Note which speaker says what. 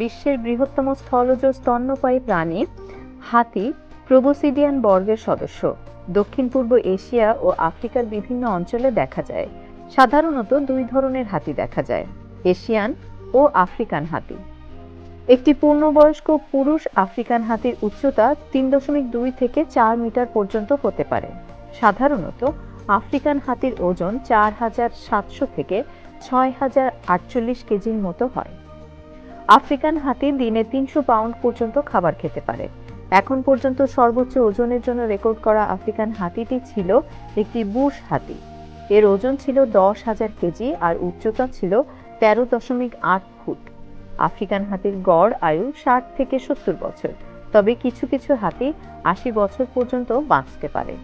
Speaker 1: বিশ্বের বৃহত্তম স্থলজ স্তন্যপায়ী প্রাণী হাতি প্রোবসিডিয়ান বর্গের সদস্য। দক্ষিণ পূর্ব এশিয়া ও আফ্রিকার বিভিন্ন অঞ্চলে দেখা যায়। সাধারণত দুই ধরনের হাতি দেখা যায়, এশিয়ান ও আফ্রিকান হাতি। একটি পূর্ণবয়স্ক পুরুষ আফ্রিকান হাতির উচ্চতা 3.2 থেকে 4 মিটার পর্যন্ত হতে পারে। সাধারণত আফ্রিকান হাতির ওজন 4700 থেকে 6048 কেজির মতো হয়। আফ্রিকান হাতি দিনে 300 পাউন্ড পর্যন্ত খাবার খেতে পারে। এখন পর্যন্ত সর্বোচ্চ ওজনের জন্য রেকর্ড করা আফ্রিকান হাতিটি ছিল একটি বুশ হাতি। এর ওজন ছিল 10,000 কেজি আর উচ্চতা ছিল 13.8 ফুট। আফ্রিকান হাতির গড় আয়ু 60 থেকে 70 বছর, তবে কিছু কিছু হাতি 80 বছর পর্যন্ত বাঁচতে পারে।